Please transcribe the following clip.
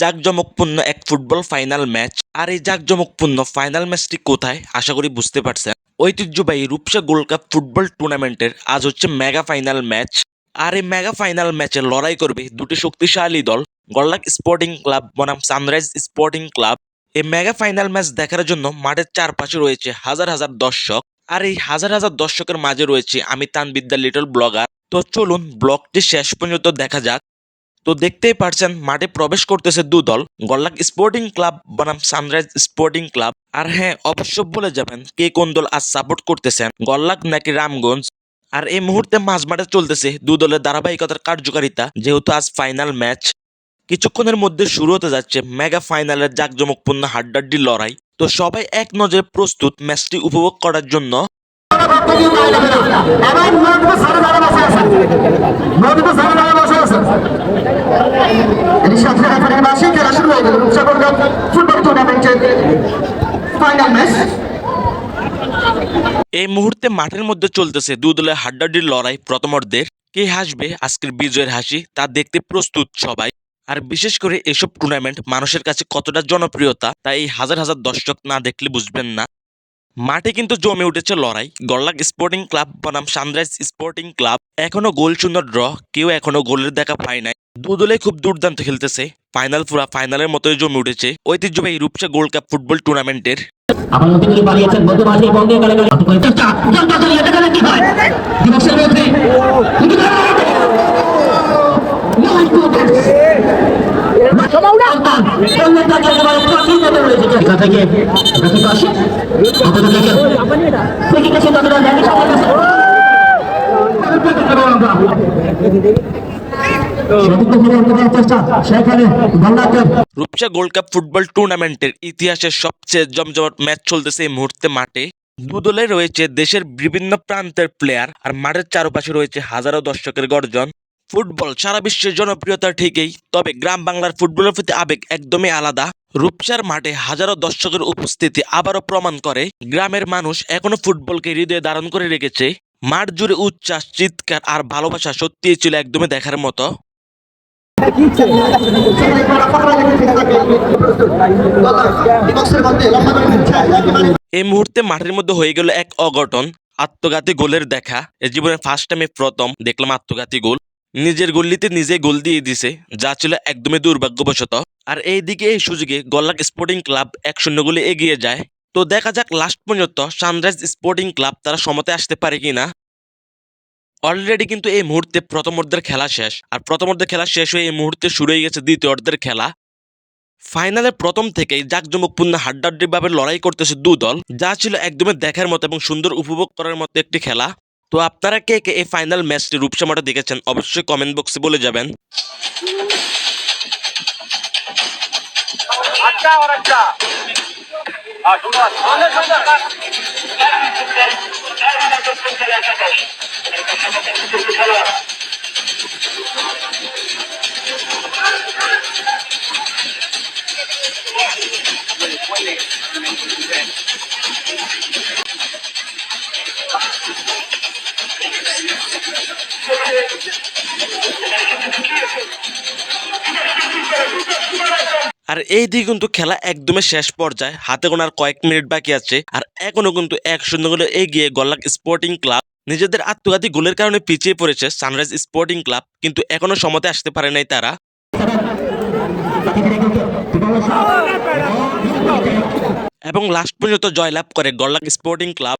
জাঁকজমকপূর্ণ এক football final match. আর এই জাঁকজমকপূর্ণ ফাইনাল ম্যাচটি কোথায় আশা করি বুঝতে পারছেন। ঐতিহ্যবাহী রূপসা গোল্ড কাপ ফুটবল টুর্নামেন্টের আজ হচ্ছে মেগা ফাইনাল ম্যাচ। আর এই মেগা ফাইনাল ম্যাচে লড়াই করবে দুটি শক্তিশালী দল, গললাক স্পোর্টিং ক্লাব বনাম সানরাইজ স্পোর্টিং ক্লাব। এই মেগা ফাইনাল ম্যাচ দেখার জন্য মাঠের চারপাশে রয়েছে হাজার হাজার দর্শক। আর এই হাজার হাজার দর্শকের মাঝে রয়েছে আমি তানবির দ্য লিটল ব্লগার। তো চলুন ব্লগটি শেষ পর্যন্ত দেখা যাক। তো দেখতেই পারছেন মাঠে প্রবেশ করতেছে দু দল, গললাক স্পোর্টিং ক্লাব বনাম সানরাইজ স্পোর্টিং ক্লাব। আর হ্যাঁ, অবশ্য বলে যাবেন কে কোন দল আজ সাপোর্ট করতেছেন, গললাক নাকি রামগঞ্জ। আর এই মুহূর্তে মাঝ মাঠে চলতেছে দু দলের ধারাবাহিকতার কার্যকারিতা, যেহেতু আজ ফাইনাল ম্যাচ। কিছুক্ষণের মধ্যে শুরু হতে যাচ্ছে মেগা ফাইনালের জাঁকজমকপূর্ণ হাড্ডাহাড্ডি লড়াই। তো সবাই এক নজরে প্রস্তুত ম্যাচটি উপভোগ করার জন্য। এই মুহূর্তে মাঠের মধ্যে চলতেছে দু দলের হাড্ডাহাড্ডির লড়াই। প্রথমার্ধের কে হাসবে আজকের বিজয়ের হাসি তা দেখতে প্রস্তুত সবাই। আর বিশেষ করে এসব টুর্নামেন্ট মানুষের কাছে কতটা জনপ্রিয়তা তা এই হাজার হাজার দর্শক না দেখলে বুঝবেন না। মাঠে কিন্তু জমে উঠেছে লড়াই, গললাক স্পোর্টিং ক্লাব বনাম সানরাইজ স্পোর্টিং ক্লাব। এখনো গোল শূন্য ড্র, কেউ এখনো গোলের দেখা পায় নাই। দু দলে খুব দুর্দান্ত খেলতেছে, ফাইনাল পুরা ফাইনালের মতোই জমে উঠেছে ঐতিহ্যবাহী রূপসা গোল্ড কাপ ফুটবল টুর্নামেন্টের। রূপসা গোল্ড কাপ ফুটবল টুর্নামেন্টের ইতিহাসের সবচেয়ে জমজমাট ম্যাচ চলতেছে এই মুহূর্তে মাঠে। দু দলে রয়েছে দেশের বিভিন্ন প্রান্তের প্লেয়ার, আর মাঠের চারপাশে রয়েছে হাজারো দর্শকের গর্জন। ফুটবল সারা বিশ্বের জনপ্রিয়তা ঠিকই, তবে গ্রাম বাংলার ফুটবলের প্রতি আবেগ একদমই আলাদা। রূপসার মাঠে হাজারো দর্শকের উপস্থিতি আবারও প্রমাণ করে গ্রামের মানুষ এখনো ফুটবলকে হৃদয়ে ধারণ করে রেখেছে। মাঠ জুড়ে উচ্ছ্বাস, চিৎকার আর ভালোবাসা সত্যিই ছিল একদমই দেখার মতো। এই মুহূর্তে মাঠের মধ্যে হয়ে গেল এক অঘটন, আত্মঘাতী গোলের দেখা। এ জীবনে ফার্স্ট টাইমে প্রথম দেখলাম আত্মঘাতী গোল। নিজের গল্লিতে নিজে গোল দিয়ে দিছে, যা ছিল একদমই দুর্ভাগ্যবশত। আর এইদিকে এই সুযোগে গললাক স্পোর্টিং ক্লাব 1-0 গোলে এগিয়ে যায়। তো দেখা যাক লাস্ট পর্যন্ত সানরাইজ স্পোর্টিং ক্লাব তারা সমতে আসতে পারে কিনা। অলরেডি কিন্তু এই মুহূর্তে প্রথমার্ধের খেলা শেষ, আর প্রথমার্ধের খেলা শেষ হয়ে এই মুহূর্তে শুরু হয়ে গেছে দ্বিতীয় অর্ধের খেলা। ফাইনালের প্রথম থেকেই জাঁকজমকপূর্ণ হাড্ডাহাড্ডি ভাবে লড়াই করতেছে দু দল, যা ছিল একদমই দেখার মতো এবং সুন্দর উপভোগ করার মতো একটি খেলা। তো আপনারা কে কে এই ফাইনাল ম্যাচটি রূপসা মাঠে দেখেছেন অবশ্যই কমেন্ট বক্সে বলে যাবেন। আর এই দিকে কিন্তু খেলা একদমই শেষ পর্যায়ে, হাতে গোনার কয়েক মিনিট বাকি আছে। আর এখনো কিন্তু 1-0 গোলে এগিয়ে গললাক স্পোর্টিং ক্লাব। নিজেদের আত্মঘাতী গোলের কারণে পিছিয়ে পড়েছে সানরাইজ স্পোর্টিং ক্লাব, কিন্তু এখনো সমতে আসতে পারে নাই তারা। এবং লাস্ট পর্যন্ত জয়লাভ করে গললাক স্পোর্টিং ক্লাব।